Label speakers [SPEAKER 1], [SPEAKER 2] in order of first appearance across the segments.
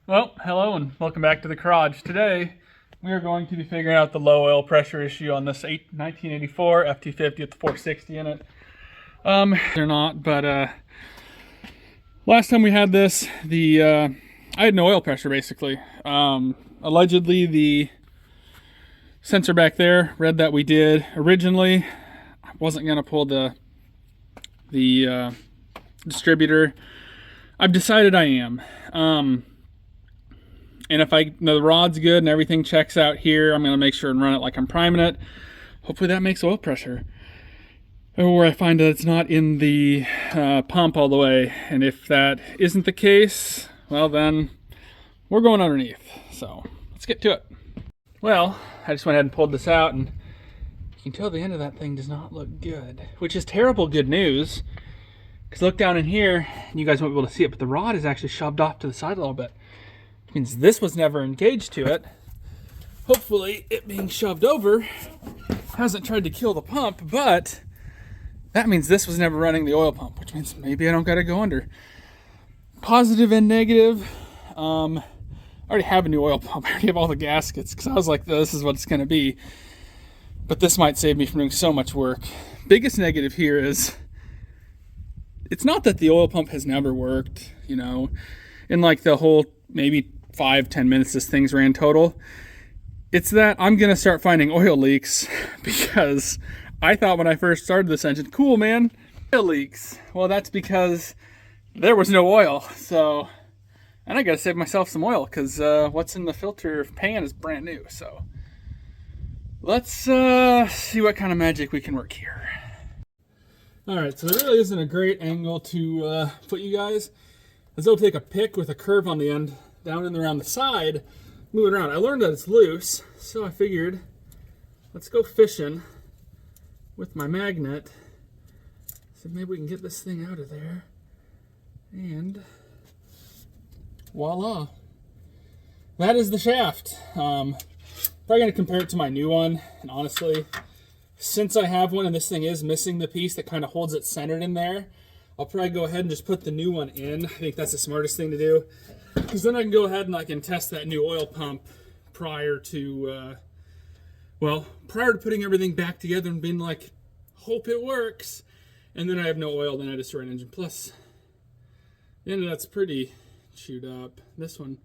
[SPEAKER 1] Well, hello and welcome back to the garage. Today, we are going to be figuring out the low oil pressure issue on this 1984 F250 with the 460 in it. They're not, but last time we had this, I had no oil pressure basically. Allegedly, the sensor back there read that we did. Originally, I wasn't gonna pull the distributor. I've decided I am. And if the rod's good and everything checks out here, I'm going to make sure and run it like I'm priming it. Hopefully that makes oil pressure. Or I find that it's not in the pump all the way. And if that isn't the case, well then, we're going underneath. So, let's get to it. Well, I just went ahead and pulled this out, and you can tell the end of that thing does not look good. Which is terrible good news. Because look down in here, and you guys won't be able to see it, but the rod is actually shoved off to the side a little bit. Means this was never engaged to it. Hopefully it being shoved over hasn't tried to kill the pump, but that means this was never running the oil pump, which means maybe I don't gotta go under. Positive and negative. I already have a new oil pump. I already have all the gaskets because I was like, this is what it's gonna be. But this might save me from doing so much work. Biggest negative here is it's not that the oil pump has never worked, you know, in like the whole maybe 5-10 minutes this thing's ran total. It's that I'm gonna start finding oil leaks because I thought when I first started this engine, cool man, oil leaks. Well, that's because there was no oil. So, and I gotta save myself some oil because what's in the filter pan is brand new. So let's see what kind of magic we can work here. All right, so there really isn't a great angle to put you guys, as they'll take a pick with a curve on the end down and around the side, move it around. I learned that it's loose, so I figured let's go fishing with my magnet. So maybe we can get this thing out of there. And voila. That is the shaft. Probably gonna compare it to my new one, and honestly, since I have one and this thing is missing the piece that kind of holds it centered in there, I'll probably go ahead and just put the new one in. I think that's the smartest thing to do. Because then I can go ahead and I can test that new oil pump prior to putting everything back together and being like, hope it works. And then I have no oil, then I destroy an engine. Plus, the end of that's pretty chewed up. This one,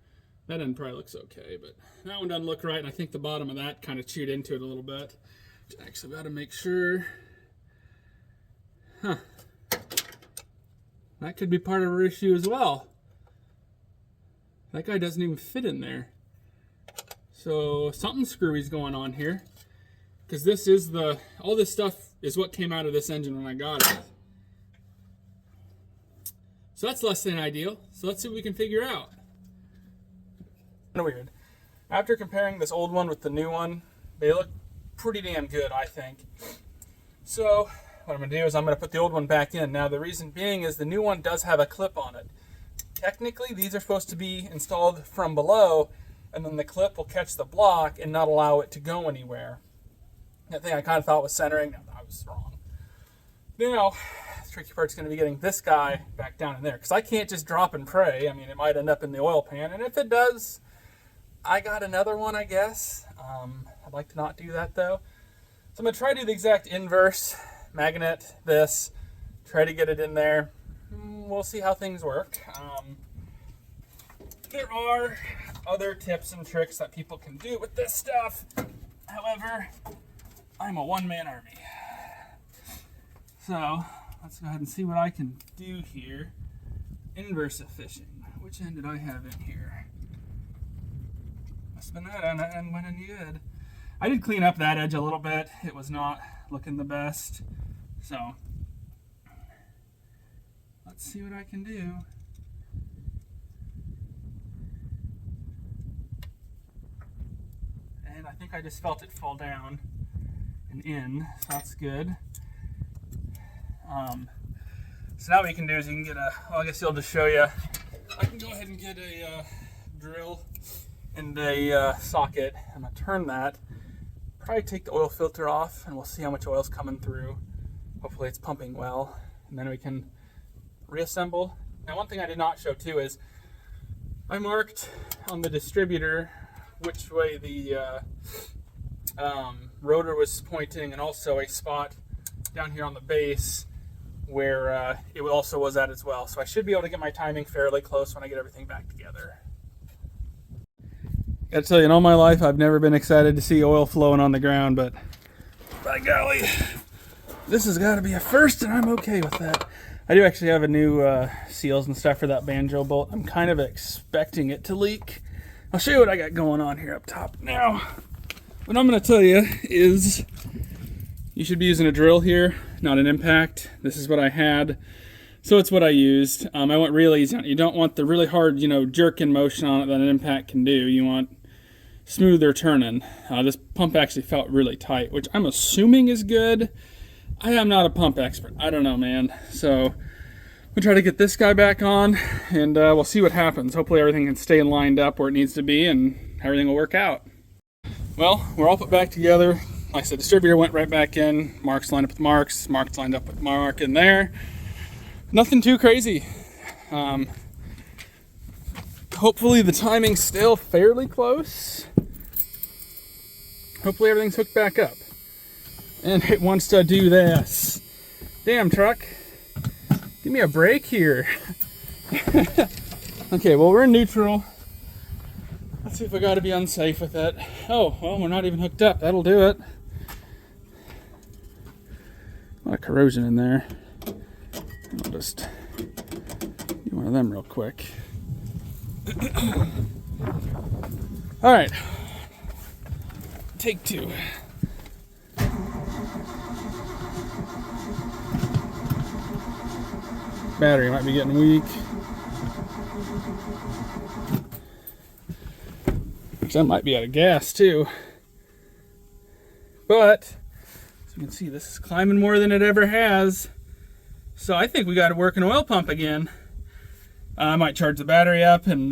[SPEAKER 1] that end probably looks okay, but that one doesn't look right, and I think the bottom of that kind of chewed into it a little bit. Actually, got to make sure. Huh. That could be part of our issue as well. That guy doesn't even fit in there. So something screwy's going on here. Because this is all this stuff is what came out of this engine when I got it. So that's less than ideal. So let's see what we can figure out. Kind of weird. After comparing this old one with the new one, they look pretty damn good, I think. So what I'm going to do is I'm going to put the old one back in. Now the reason being is the new one does have a clip on it. Technically, these are supposed to be installed from below, and then the clip will catch the block and not allow it to go anywhere. That thing I kind of thought was centering. No, I was wrong. Now, the tricky part's going to be getting this guy back down in there, because I can't just drop and pray. I mean, it might end up in the oil pan, and if it does, I got another one, I guess. I'd like to not do that, though. So I'm going to try to do the exact inverse. Magnet this, try to get it in there. We'll see how things work. There are other tips and tricks that people can do with this stuff. However, I'm a one-man army. So let's go ahead and see what I can do here. Inverse of fishing. Which end did I have in here? Must have been that end. That end went in good. I did clean up that edge a little bit. It was not looking the best. So let's see what I can do. And I think I just felt it fall down and in, so that's good. So now what you can do is you can get I guess I'll just show you. I can go ahead and get a drill and a socket. I'm going to turn that. Probably take the oil filter off, and we'll see how much oil's coming through. Hopefully it's pumping well, and then we can reassemble. Now, one thing I did not show too is I marked on the distributor which way the rotor was pointing, and also a spot down here on the base where it also was at as well. So I should be able to get my timing fairly close when I get everything back together. Gotta tell you, in all my life, I've never been excited to see oil flowing on the ground, but by golly, this has got to be a first, and I'm okay with that. I do actually have a new seals and stuff for that banjo bolt. I'm kind of expecting it to leak. I'll show you what I got going on here up top. Now, what I'm going to tell you is you should be using a drill here, not an impact. This is what I had, so it's what I used. I went real easy on it. You don't want the really hard, jerking motion on it that an impact can do. You want smoother turning. This pump actually felt really tight, which I'm assuming is good. I am not a pump expert. I don't know, man. So we'll try to get this guy back on, and we'll see what happens. Hopefully everything can stay lined up where it needs to be, and everything will work out. Well, we're all put back together. Like I said, distributor went right back in. Marks lined up with marks. Marks lined up with mark in there. Nothing too crazy. Hopefully the timing's still fairly close. Hopefully everything's hooked back up. And it wants to do this. Damn, truck. Give me a break here. Okay, well, we're in neutral. Let's see if I gotta be unsafe with it. Oh, well, we're not even hooked up. That'll do it. A lot of corrosion in there. I'll just do one of them real quick. All right. Take two. Battery might be getting weak. That might be out of gas too. But as you can see, this is climbing more than it ever has. So I think we got to work an oil pump again. I might charge the battery up and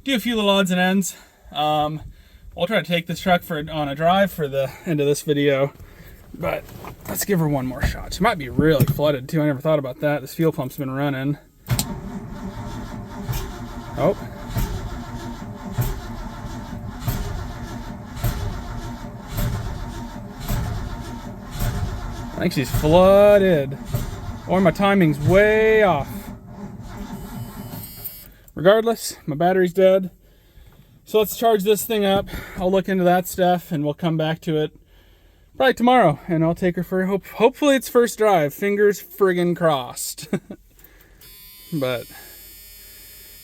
[SPEAKER 1] do a few little odds and ends. I'll try to take this truck on a drive for the end of this video. But let's give her one more shot. She might be really flooded too. I never thought about that. This fuel pump's been running. Oh. I think she's flooded. Or my timing's way off. Regardless, my battery's dead. So let's charge this thing up. I'll look into that stuff and we'll come back to it probably tomorrow, and I'll take her for hopefully it's first drive. Fingers friggin' crossed. But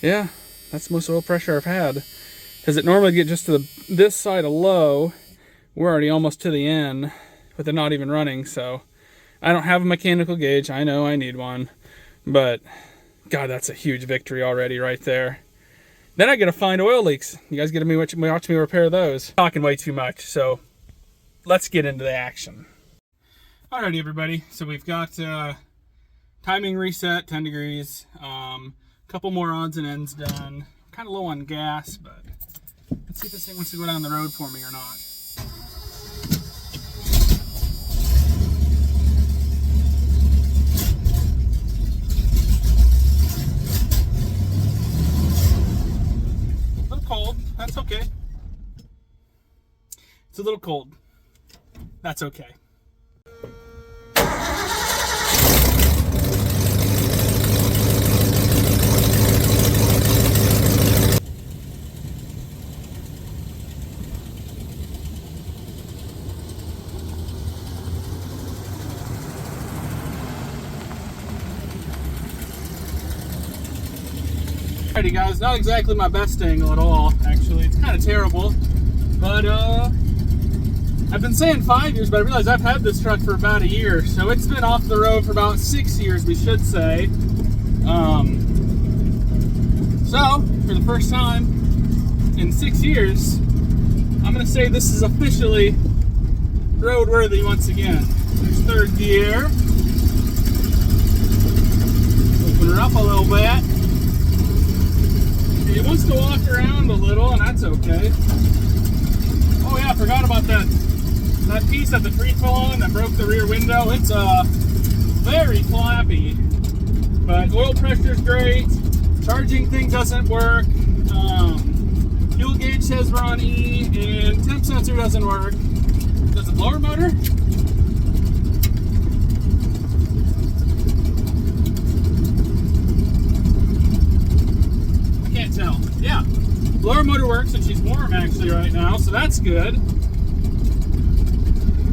[SPEAKER 1] yeah, that's the most oil pressure I've had. Because it normally get just to this side of low. We're already almost to the end with it not even running, so I don't have a mechanical gauge. I know I need one, but God, that's a huge victory already right there. Then I get to find oil leaks. You guys get to watch me repair those. Talking way too much, so let's get into the action. Alrighty, everybody. So we've got timing reset, 10 degrees. Couple more odds and ends done. Kind of low on gas, but let's see if this thing wants to go down the road for me or not. Cold. That's okay. It's a little cold. That's okay. Alrighty guys, not exactly my best angle at all, actually. It's kind of terrible, but I've been saying 5 years, but I realize I've had this truck for about a year, so it's been off the road for about 6 years, we should say. So, for the first time in 6 years, I'm going to say this is officially roadworthy once again. There's third gear. Open her up a little bit. It wants to walk around a little, and that's okay. Oh yeah, I forgot about that piece that the tree fell on that broke the rear window. It's very flappy, but oil pressure's great. Charging thing doesn't work. Fuel gauge says we're on E, and temp sensor doesn't work. Does the blower motor? I can't tell. Yeah, blower motor works, and she's warm actually right now, so that's good.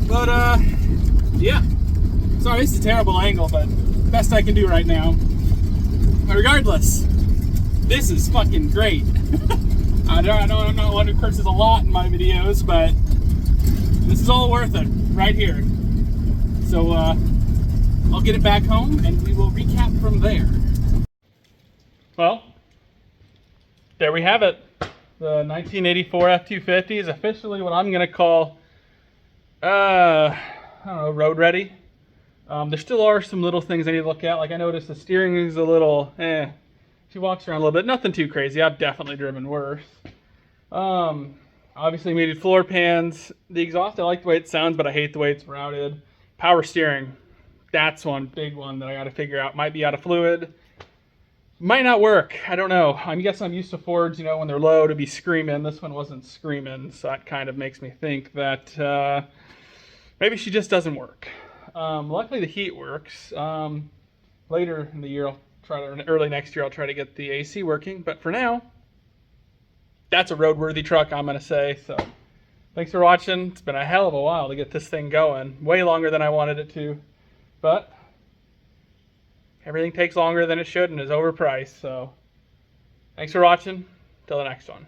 [SPEAKER 1] But yeah. Sorry, this is a terrible angle, but best I can do right now. But regardless, this is fucking great. I know I'm not one who curses a lot in my videos, but this is all worth it right here. So I'll get it back home and we will recap from there. Well, there we have it. The 1984 F250 is officially what I'm gonna call, I don't know, road ready. There still are some little things I need to look at. Like I noticed the steering is a little, she walks around a little bit. Nothing too crazy. I've definitely driven worse. Obviously mated floor pans. The exhaust, I like the way it sounds, but I hate the way it's routed. Power steering. That's one big one that I got to figure out. Might be out of fluid. Might not work. I don't know. I guess I'm used to Fords, you know, when they're low to be screaming. This one wasn't screaming, so that kind of makes me think that maybe she just doesn't work. Luckily the heat works. Later in the year, early next year, I'll try to get the AC working. But for now, that's a roadworthy truck, I'm going to say. So thanks for watching. It's been a hell of a while to get this thing going. Way longer than I wanted it to. But everything takes longer than it should and is overpriced. So thanks for watching. Till the next one.